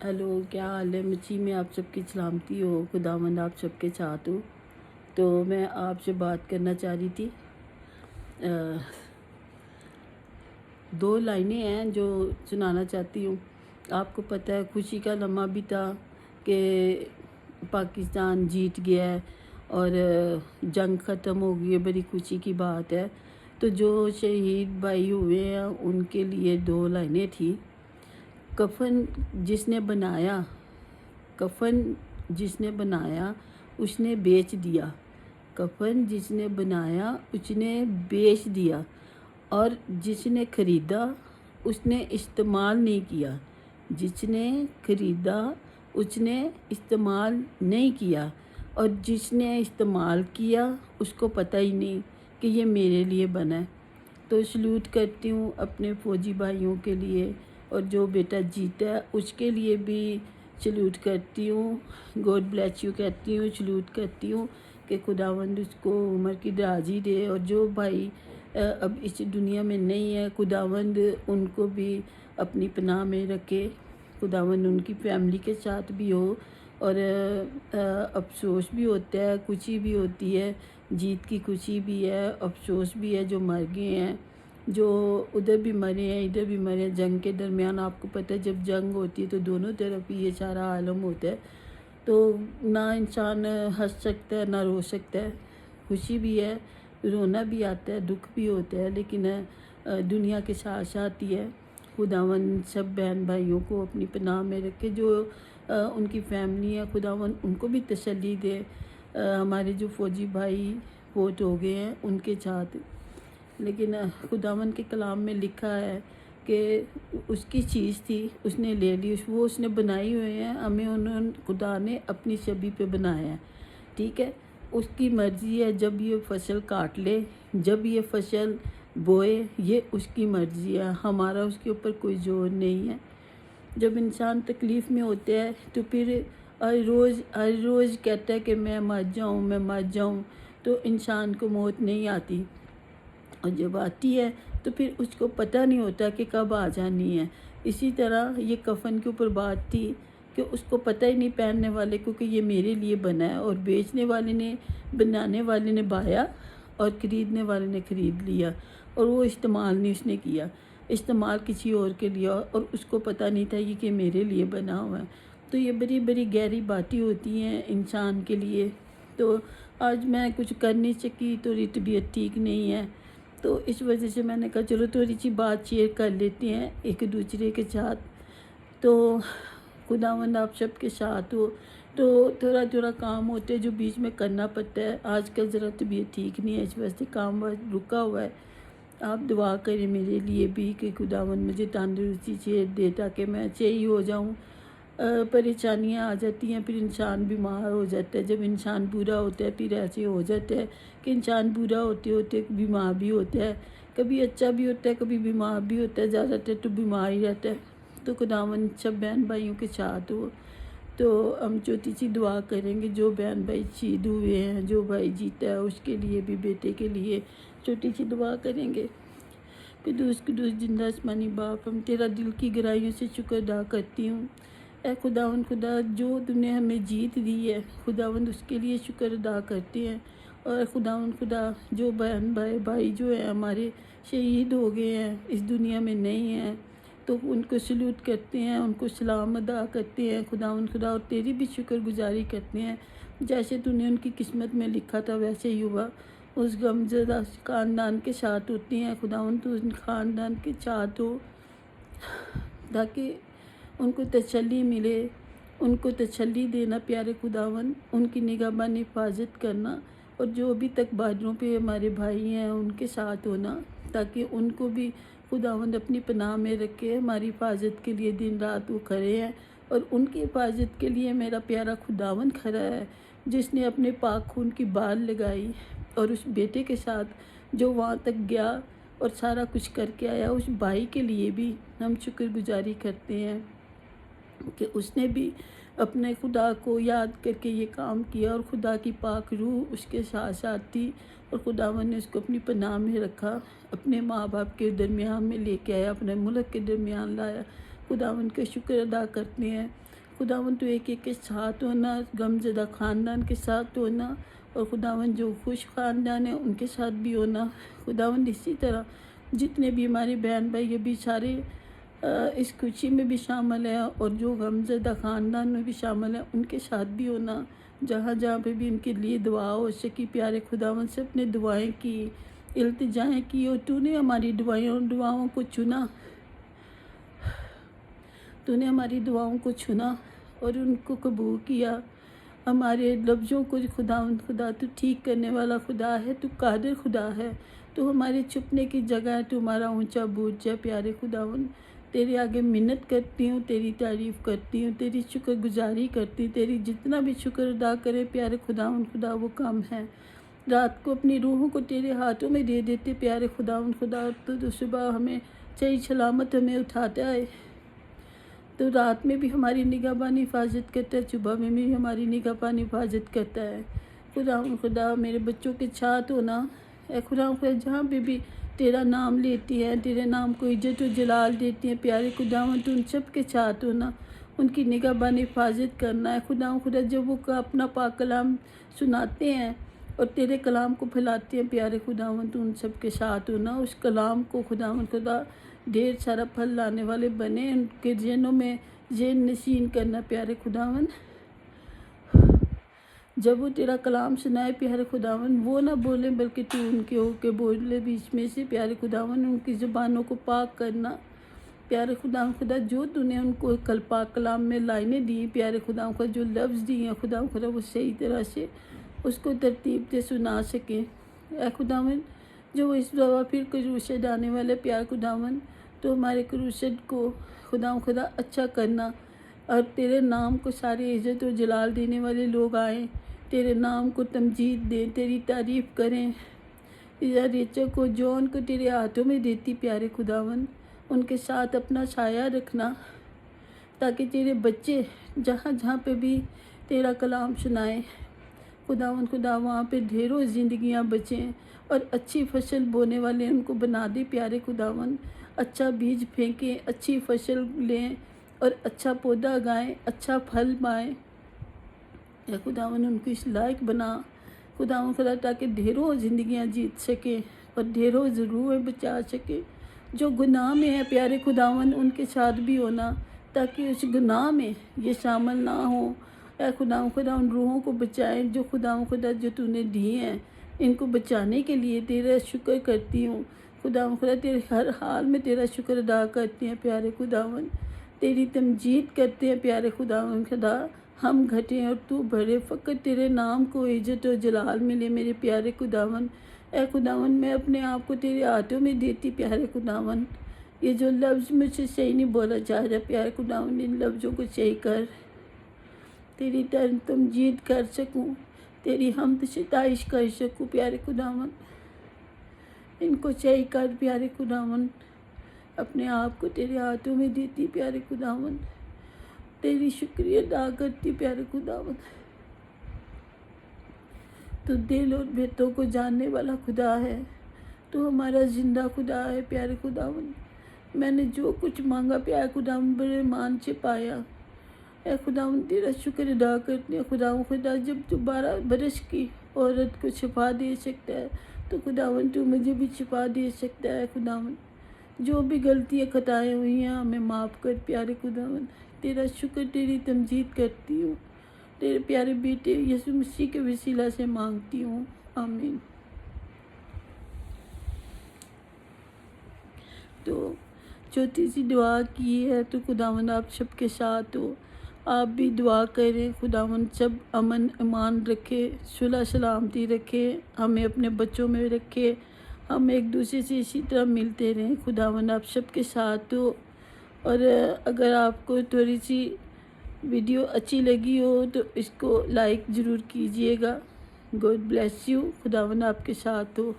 Hello, کیا حال ہے مچی؟ میں آپ سب کی سلامتی ہو، خداوند آپ سب کے ساتھ ہو۔ تو میں آپ سے بات کرنا چاہ رہی تھی، دو لائنیں ہیں جو سنانا چاہتی ہوں۔ آپ کو پتہ ہے خوشی کا لمحہ بھی تھا کہ پاکستان جیت گیا ہے اور جنگ ختم ہو گئی ہے، بڑی خوشی کی بات ہے۔ تو جو شہید بھائی ہوئے ہیں ان کے لیے دو لائنیں تھیں۔ کفن جس نے بنایا اس نے بیچ دیا، کفن جس نے بنایا اس نے بیچ دیا، اور جس نے خریدا اس نے استعمال نہیں کیا۔ جس نے خریدا اس نے استعمال نہیں کیا، اور جس نے استعمال کیا اس کو پتہ ہی نہیں کہ یہ میرے لیے بنا ہے۔ تو سلوٹ کرتی ہوں اپنے فوجی بھائیوں کے لیے، اور جو بیٹا جیتا ہے اس کے لیے بھی سلوٹ کرتی ہوں، گوڈ بلیس یو کہتی ہوں، سلوٹ کرتی ہوں کہ خداوند اس کو عمر کی درازی دے۔ اور جو بھائی اب اس دنیا میں نہیں ہے، خداوند ان کو بھی اپنی پناہ میں رکھے، خداوند ان کی فیملی کے ساتھ بھی ہو۔ اور افسوس بھی ہوتا ہے، خوشی بھی ہوتی ہے، جیت کی خوشی بھی ہے، افسوس بھی ہے جو مر گئے ہیں، جو ادھر بھی مرے ہیں ادھر بھی مرے ہیں۔ جنگ کے درمیان آپ کو پتہ ہے جب جنگ ہوتی ہے تو دونوں طرف ہی یہ سارا عالم ہوتا ہے، تو نہ انسان ہنس سکتا ہے نہ رو سکتا ہے، خوشی بھی ہے، رونا بھی آتا ہے، دکھ بھی ہوتا ہے، لیکن دنیا کے ساتھ ساتھ ہی ہے۔ خداوند سب بہن بھائیوں کو اپنی پناہ میں رکھے، جو ان کی فیملی ہے خداوند ان کو بھی تسلی دے۔ ہمارے جو فوجی بھائی فوت ہو گئے ہیں ان کے ساتھ، لیکن خداوند کے کلام میں لکھا ہے کہ اس کی چیز تھی اس نے لے لی، وہ اس نے بنائی ہوئے ہیں، ہمیں خدا نے اپنی شبیہ پہ بنایا ہے، ٹھیک ہے۔ اس کی مرضی ہے، جب یہ فصل کاٹ لے، جب یہ فصل بوئے، یہ اس کی مرضی ہے، ہمارا اس کے اوپر کوئی زور نہیں ہے۔ جب انسان تکلیف میں ہوتا ہے تو پھر ہر روز کہتا ہے کہ میں مر جاؤں، تو انسان کو موت نہیں آتی، اور جب آتی ہے تو پھر اس کو پتہ نہیں ہوتا کہ کب آ جانی ہے۔ اسی طرح یہ کفن کے اوپر بات تھی کہ اس کو پتہ ہی نہیں پہننے والے کو کہ یہ میرے لیے بنا ہے، اور بیچنے والے نے، بنانے والے نے بایا اور خریدنے والے نے خرید لیا، اور وہ استعمال نہیں اس نے کیا، استعمال کسی اور کے لیا، اور اس کو پتہ نہیں تھا یہ کہ میرے لیے بنا ہوا ہے۔ تو یہ بڑی بڑی گہری باتیں ہوتی ہیں انسان کے لیے۔ تو آج میں کچھ کر نہیں سکی، تھوڑی طبیعت ٹھیک نہیں ہے، تو اس وجہ سے میں نے کہا چلو تھوڑی سی بات شیئر کر لیتے ہیں ایک دوسرے کے ساتھ۔ تو خداوند آپ سب کے ساتھ ہو۔ تو تھوڑا کام ہوتا ہے جو بیچ میں کرنا پڑتا ہے، آج کل ذرا طبیعت ٹھیک نہیں ہے، اس وجہ سے کام رکا ہوا ہے۔ آپ دعا کریں میرے لیے بھی کہ خداوند مجھے تندرستی صحت دے تاکہ میں صحیح ہو جاؤں۔ پریشانیاں آ جاتی ہیں، پھر انسان بیمار ہو جاتا ہے، جب انسان برا ہوتا ہے پھر ایسے ہو جاتا ہے کہ انسان برا ہوتے ہوتے بیمار بھی ہوتا ہے، کبھی اچھا بھی ہوتا ہے کبھی بیمار بھی ہوتا ہے، زیادہ تر تو بیمار ہی رہتا ہے۔ تو خداوند سب بہن بھائیوں کے ساتھ ہو۔ تو ہم چھوٹی سی دعا کریں گے، جو بہن بھائی شہید ہوئے ہیں، جو بھائی جیتا ہے اس کے لیے بھی، بیٹے کے لیے چھوٹی سی دعا کریں گے۔ قدوس قدوس زندہ آسمانی باپ، ہم تیرا دل کی گہرائیوں سے شکر ادا کرتی ہوں۔ اے خداوند خدا، جو تم نے ہمیں جیت دی ہے خداوند اس کے لیے شکر ادا کرتے ہیں۔ اور خداوند خدا، جو بہن بھائی جو ہیں ہمارے شہید ہو گئے ہیں، اس دنیا میں نہیں ہیں، تو ان کو سلوٹ کرتے ہیں، ان کو سلام ادا کرتے ہیں خداوند خدا، اور تیری بھی شکر گزاری کرتے ہیں، جیسے تو نے ان کی قسمت میں لکھا تھا ویسے ہی ہوا۔ اس غمزدہ خاندان کے ساتھ ہوتے ہیں خداوند، تو ان خاندان کے ساتھ ہو تاکہ ان کو تسلی ملے، ان کو تسلی دینا پیارے خداوند، ان کی نگہبانی حفاظت کرنا، اور جو ابھی تک بارڈروں پہ ہمارے بھائی ہیں ان کے ساتھ ہونا، تاکہ ان کو بھی خداوند اپنی پناہ میں رکھے۔ ہماری حفاظت کے لیے دن رات وہ کھڑے ہیں، اور ان کی حفاظت کے لیے میرا پیارا خداوند کھڑا ہے، جس نے اپنے پاک خون کی بال لگائی، اور اس بیٹے کے ساتھ جو وہاں تک گیا اور سارا کچھ کر کے آیا، اس بھائی کے لیے بھی ہم شکر گزاری کرتے ہیں کہ اس نے بھی اپنے خدا کو یاد کر کے یہ کام کیا، اور خدا کی پاک روح اس کے ساتھ ساتھ تھی، اور خداوند نے اس کو اپنی پناہ میں رکھا، اپنے ماں باپ کے درمیان میں لے کے آیا، اپنے ملک کے درمیان لایا، خداوند کا شکر ادا کرتے ہیں۔ خداوند تو ایک ایک کے ساتھ ہونا، غم زدہ خاندان کے ساتھ ہونا، اور خداوند جو خوش خاندان ہیں ان کے ساتھ بھی ہونا۔ خداوند اسی طرح جتنے بھی ہمارے بہن بھائی یہ بھی سارے اس خوشی میں بھی شامل ہیں، اور جو غم زدہ خاندان میں بھی شامل ہیں ان کے ساتھ بھی ہونا، جہاں جہاں پہ بھی ان کے لیے دعا ہو سکی۔ پیارے خداوند سے اپنے دعائیں کی، التجائیں کی، اور تو نے ہماری دعاؤں کو چنا، تو نے ہماری دعاؤں کو چنا اور ان کو قبول کیا۔ ہمارے لفظوں کو خدا تو ٹھیک کرنے والا خدا ہے، تو قادر خدا ہے، تو ہمارے چھپنے کی جگہ ہے، تو ہمارا اونچا برج ہے۔ پیارے خداوند تیرے آگے منت کرتی ہوں، تیری تعریف کرتی ہوں، تیری شکر گزاری کرتی ہوں، تیری جتنا بھی شکر ادا کرے پیارے خداوند خدا وہ کم ہے۔ رات کو اپنی روحوں کو تیرے ہاتھوں میں دے دیتے پیارے خداوند خدا، تو صبح ہمیں صحیح سلامت ہمیں اٹھاتا ہے، تو رات میں بھی ہماری نگہبانی حفاظت کرتا ہے، صبح میں بھی ہماری نگہبانی حفاظت کرتا ہے۔ خدا میرے بچوں کے ساتھ ہونا، اے خدا جہاں پہ بھی تیرا نام لیتی ہے، تیرے نام کو عزت و جلال دیتی ہیں پیارے خداوند، تو ان سب کے ساتھ ہونا، ان کی نگہبانی حفاظت کرنا ہے۔ خدا جب وہ اپنا پاک کلام سناتے ہیں اور تیرے کلام کو پھیلاتے ہیں پیارے خداوند، تو ان سب کے ساتھ ہونا، اس کلام کو خدا ڈھیر سارا پھل لانے والے بنے، ان کے ذہنوں میں ذہن نشین کرنا پیارے خداوند۔ جب وہ تیرا کلام سنائے پیارے خداوند، وہ نہ بولیں بلکہ تو ان کے ہو کے بولے بیچ میں سے پیارے خداوند، ان کی زبانوں کو پاک کرنا پیارے خدا جو تو نے ان کو کل پاک کلام میں لائنیں دی پیارے خدا جو لفظ دی ہیں خدا وہ صحیح طرح سے اس کو ترتیب سے سنا سکیں۔ اے خداوند جو اس دفعہ پھر کروسد آنے والے پیارے خداوند، تو ہمارے کروسد کو خدا اچھا کرنا، اور تیرے نام کو سارے عزت و جلال دینے والے لوگ آئیں، تیرے نام کو تمجید دیں، تیری تعریف کریں۔ ریچل کو جون کو تیرے ہاتھوں میں دیتی پیارے خداوند، ان کے ساتھ اپنا سایہ رکھنا، تاکہ تیرے بچے جہاں جہاں پہ بھی تیرا کلام سنائیں خدا وہاں پہ ڈھیروں زندگیاں بچیں، اور اچھی فصل بونے والے ان کو بنا دے پیارے خداوند، اچھا بیج پھینکیں، اچھی فصل لیں اور اچھا پودا اگائیں، اچھا پھل پائیں۔ اے خداوند ان کو اس لائق بنا خدا تاکہ ڈھیروں زندگیاں جیت سکیں اور ڈھیروں ضروریں بچا سکیں۔ جو گناہ میں ہے پیارے خداوند ان کے ساتھ بھی ہونا، تاکہ اس گناہ میں یہ شامل نہ ہوں۔ اے خدا ان روحوں کو بچائیں جو جو تو نے دی ہیں، ان کو بچانے کے لیے تیرا شکر کرتی ہوں خدا تیرے ہر حال میں تیرا شکر ادا کرتے ہیں پیارے خداوند، تیری تمجید کرتے ہیں پیارے خدا ہم گھٹیں اور تو بڑھے، فقط تیرے نام کو عزت و جلال ملے میرے پیارے خداوند۔ اے خداوند میں اپنے آپ کو تیرے ہاتھوں میں دیتی پیارے خداوند، یہ جو لفظ مجھ سے صحیح نہیں بولا جا رہا پیارے خداوند، ان لفظوں کو صحیح کر، تیری تمجید کر سکوں، تیری حمد ستائش کر سکوں پیارے خداوند، ان کو صحیح کر پیارے خداوند۔ اپنے آپ کو تیرے ہاتھوں میں دیتی پیارے خداوند، تیری شکریہ ادا کرتی پیارے خداوند۔ تو دل اور بھیتوں کو جاننے والا خدا ہے، تو ہمارا زندہ خدا ہے پیارے خداوند۔ میں نے جو کچھ مانگا پیارے خداوند بڑے مان سے پایا۔ اے خداوند تیرا شکر ادا کرتے ہیں خدا جب تو 12 برس کی عورت کو شفا دے سکتا ہے، تو خداوند تو مجھے بھی شفا دے سکتا ہے خداوند۔ جو بھی غلطیاں خطائیں ہوئی ہیں ہمیں معاف کر پیارے خداوند، تیرا شکر تیری تمجید کرتی ہوں، تیرے پیارے بیٹے یسوع مسیح کے وسیلہ سے مانگتی ہوں، آمین۔ تو چھوٹی سی دعا کی ہے، تو خداوند آپ سب کے ساتھ ہو، آپ بھی دعا کریں خداوند سب امن ایمان رکھے، صلح سلامتی رکھے، ہمیں اپنے بچوں میں رکھے، ہم ایک دوسرے سے اسی طرح ملتے رہیں خداوند آپ سب کے ساتھ ہو۔ اور اگر آپ کو تھوڑی سی ویڈیو اچھی لگی ہو تو اس کو لائک ضرور کیجئے گا۔ گاڈ بلیس یو، خداوند آپ کے ساتھ ہو۔